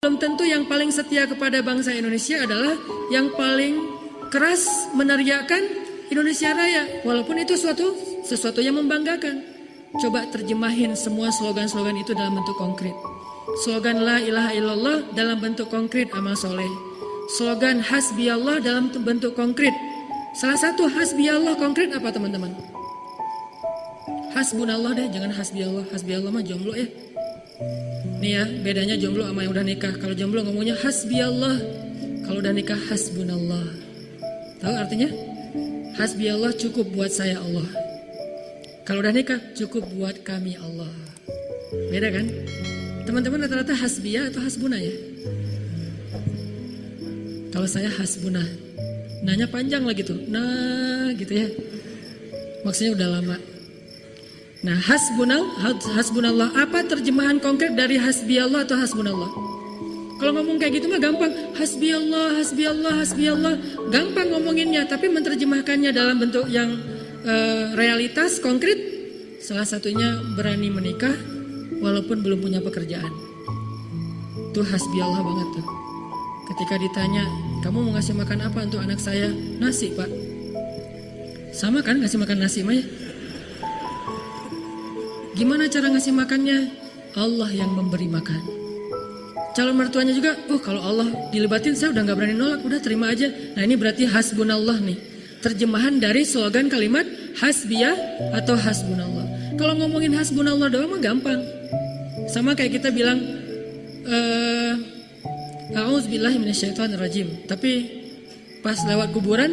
Belum tentu yang paling setia kepada bangsa Indonesia adalah yang paling keras meneriakkan Indonesia Raya. Walaupun itu sesuatu yang membanggakan. Coba terjemahin semua slogan-slogan itu dalam bentuk konkret. Slogan La ilaha illallah dalam bentuk konkret amal soleh. Slogan Hasbiyallah dalam bentuk konkret. Salah satu Hasbiyallah konkret apa teman-teman? Hasbunallah deh, jangan Hasbiyallah. Hasbiyallah mah jomblo ya. Nih ya, bedanya jomblo sama yang udah nikah. Kalau jomblo ngomongnya hasbiyallah, kalau udah nikah hasbunallah. Tahu artinya? Hasbiyallah cukup buat saya Allah. Kalau udah nikah cukup buat kami Allah. Beda kan? Teman-teman rata-rata hasbiyah atau hasbuna ya? Kalau saya hasbuna. Nanya panjang lagi tuh. Nah, gitu ya. Maksudnya udah lama. Nah, hasbunallah, apa terjemahan konkret dari hasbiyallah atau hasbunallah? Kalau ngomong kayak gitu mah gampang, hasbiyallah, hasbiyallah, hasbiyallah, gampang ngomonginnya, tapi menerjemahkannya dalam bentuk yang realitas konkret, salah satunya berani menikah walaupun belum punya pekerjaan. Itu hasbiyallah banget tuh. Ketika ditanya, kamu mau ngasih makan apa untuk anak saya? Nasi, Pak. Sama kan ngasih makan nasi mah ya? Gimana cara ngasih makannya? Allah yang memberi makan. Calon mertuanya juga, kalau Allah dilibatin saya udah gak berani nolak, udah terima aja. Nah ini berarti hasbunallah nih. Terjemahan dari slogan kalimat hasbiyah atau hasbunallah. Kalau ngomongin hasbunallah doang mah gampang. Sama kayak kita bilang, a'udzubillahi minasyaitonirrajim. Tapi pas lewat kuburan,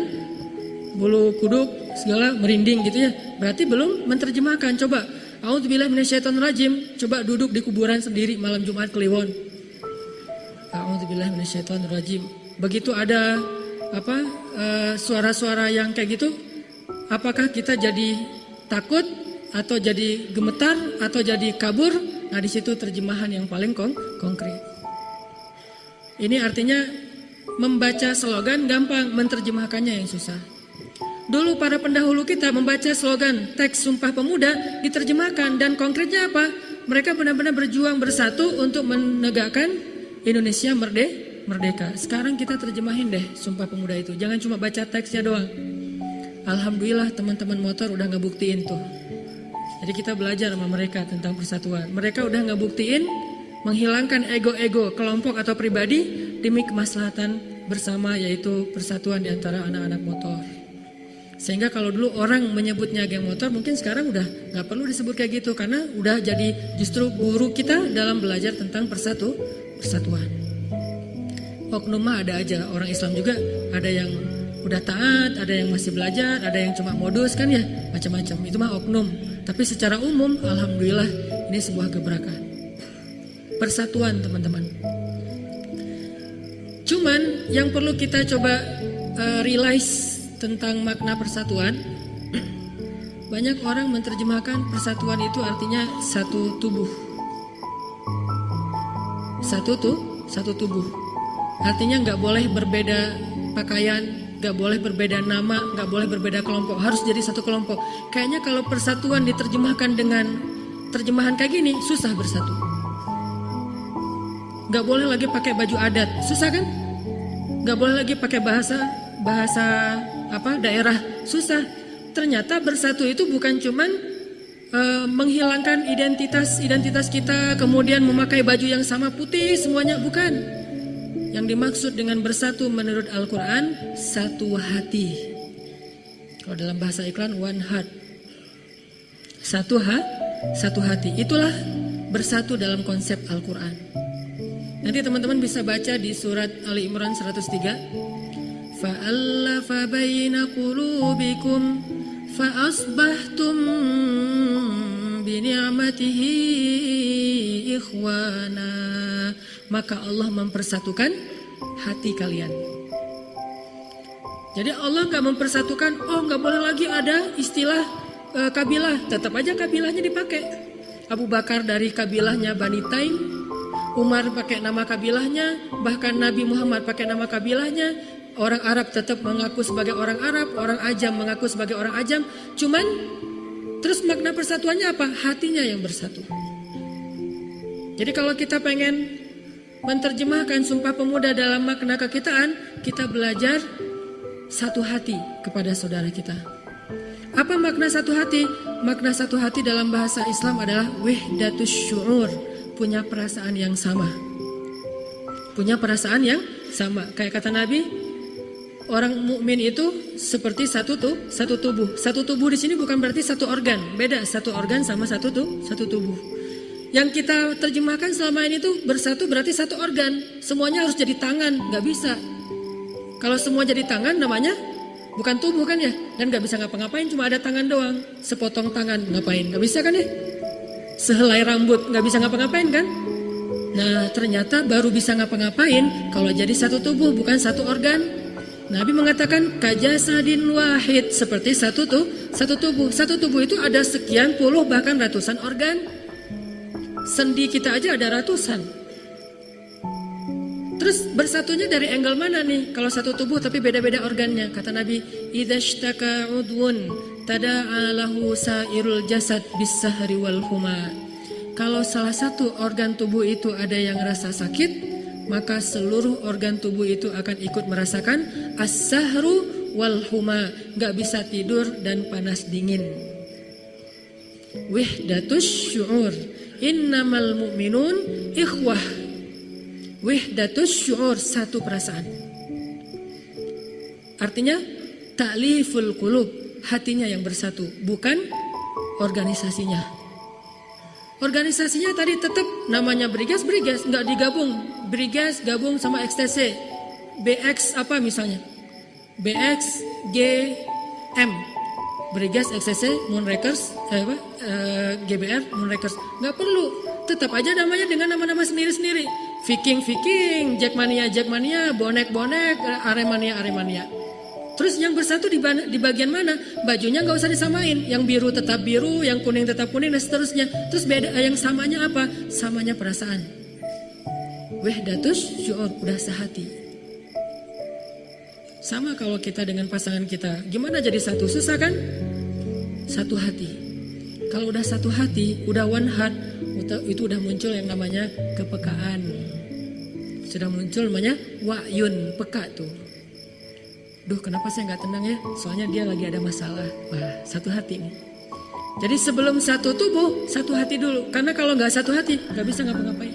bulu kuduk segala merinding gitu ya. Berarti belum menerjemahkan. Coba. A'udzubillahi minasyaitonirrajim. Coba duduk di kuburan sendiri malam Jumat Kliwon. A'udzubillahi minasyaitonirrajim. Begitu ada suara-suara yang kayak gitu, apakah kita jadi takut atau jadi gemetar atau jadi kabur? Nah, di situ terjemahan yang paling konkret. Ini artinya membaca slogan gampang, menerjemahkannya yang susah. Dulu para pendahulu kita membaca slogan teks Sumpah Pemuda diterjemahkan dan konkretnya apa? Mereka benar-benar berjuang bersatu untuk menegakkan Indonesia merdeka. Sekarang kita terjemahin deh Sumpah Pemuda itu. Jangan cuma baca teksnya doang. Alhamdulillah teman-teman motor udah ngebuktiin tuh. Jadi kita belajar sama mereka tentang persatuan. Mereka udah ngebuktiin menghilangkan ego-ego kelompok atau pribadi demi kemaslahatan bersama, yaitu persatuan di antara anak-anak motor. Sehingga kalau dulu orang menyebutnya geng motor, mungkin sekarang udah gak perlu disebut kayak gitu. Karena udah jadi justru guru kita dalam belajar tentang persatuan. Oknum mah ada aja, orang Islam juga ada yang udah taat, ada yang masih belajar, ada yang cuma modus kan ya, macam-macam. Itu mah oknum. Tapi secara umum, alhamdulillah ini sebuah gebrakan. Persatuan teman-teman. Cuman yang perlu kita coba realize tentang makna persatuan, banyak orang menerjemahkan persatuan itu artinya satu tubuh. Satu tubuh. Artinya nggak boleh berbeda pakaian, nggak boleh berbeda nama, nggak boleh berbeda kelompok, harus jadi satu kelompok. Kayaknya kalau persatuan diterjemahkan dengan terjemahan kayak gini, susah bersatu. Nggak boleh lagi pakai baju adat, susah kan? Nggak boleh lagi pakai bahasa daerah, susah. Ternyata bersatu itu bukan cuman menghilangkan identitas kita, kemudian memakai baju yang sama putih semuanya, bukan. Yang dimaksud dengan bersatu menurut Al-Quran, satu hati. Kalau dalam bahasa iklan, one heart. Satu hati. Itulah bersatu dalam konsep Al-Quran. Nanti teman-teman bisa baca di surat Ali Imran 103. Fa'allafa baina qulubikum fa'asbahtum bini'matihi ikhwana. Maka Allah mempersatukan hati kalian. Jadi Allah gak mempersatukan, gak boleh lagi ada istilah kabilah. Tetap aja kabilahnya dipakai. Abu Bakar dari kabilahnya Bani Taim, Umar pakai nama kabilahnya, bahkan Nabi Muhammad pakai nama kabilahnya. Orang Arab tetap mengaku sebagai orang Arab, orang Ajam mengaku sebagai orang Ajam. Cuman terus makna persatuannya apa? Hatinya yang bersatu. Jadi kalau kita pengen menerjemahkan Sumpah Pemuda dalam makna kekitaan, kita belajar satu hati kepada saudara kita. Apa makna satu hati? Makna satu hati dalam bahasa Islam adalah wahdatus syu'ur, punya perasaan yang sama. Punya perasaan yang sama. Kayak kata Nabi, orang mukmin itu seperti satu tubuh. Satu tubuh di sini bukan berarti satu organ. Beda satu organ sama satu tubuh. Yang kita terjemahkan selama ini tuh bersatu berarti satu organ. Semuanya harus jadi tangan, nggak bisa. Kalau semua jadi tangan namanya bukan tubuh kan ya. Dan nggak bisa ngapa-ngapain, cuma ada tangan doang. Sepotong tangan ngapain? Nggak bisa kan ya. Sehelai rambut nggak bisa ngapa-ngapain kan. Nah ternyata baru bisa ngapa-ngapain kalau jadi satu tubuh bukan satu organ. Nabi mengatakan kajasadin wahid, seperti satu tubuh. Satu tubuh itu ada sekian puluh bahkan ratusan organ. Sendi kita aja ada ratusan. Terus bersatunya dari angle mana nih? Kalau satu tubuh tapi beda-beda organnya. Kata Nabi, idzashtaka udwun tada'a lahu sairul jasad bis-sahri wal huma. Kalau salah satu organ tubuh itu ada yang rasa sakit, maka seluruh organ tubuh itu akan ikut merasakan as-sahru wal huma, gak bisa tidur dan panas dingin. Wahdatus syu'ur, innamal mu'minun ikhwah. Wahdatus syu'ur, satu perasaan. Artinya ta'liful qulub, hatinya yang bersatu, bukan organisasinya. Organisasinya tadi tetap namanya Brigas, nggak digabung. Brigas gabung sama XTC, BX apa misalnya, BX GM, Brigas XTC Moonrakers, GBR Moonrakers, nggak perlu. Tetap aja namanya dengan nama-nama sendiri-sendiri. Viking, Jackmania, bonek, Aremania. Terus yang bersatu di bagian mana? Bajunya nggak usah disamain. Yang biru tetap biru, yang kuning tetap kuning, dan seterusnya. Terus beda, yang samanya apa? Samanya perasaan. Wahdatus syu'ur, udah sehati. Sama kalau kita dengan pasangan kita. Gimana jadi satu? Susah kan? Satu hati. Kalau udah satu hati, udah one heart, itu udah muncul yang namanya kepekaan. Sudah muncul namanya wa'yun, peka tuh. Duh, kenapa saya nggak tenang ya? Soalnya dia lagi ada masalah. Wah, satu hati nih. Jadi sebelum satu tubuh, satu hati dulu. Karena kalau nggak satu hati, nggak bisa ngapa-ngapain.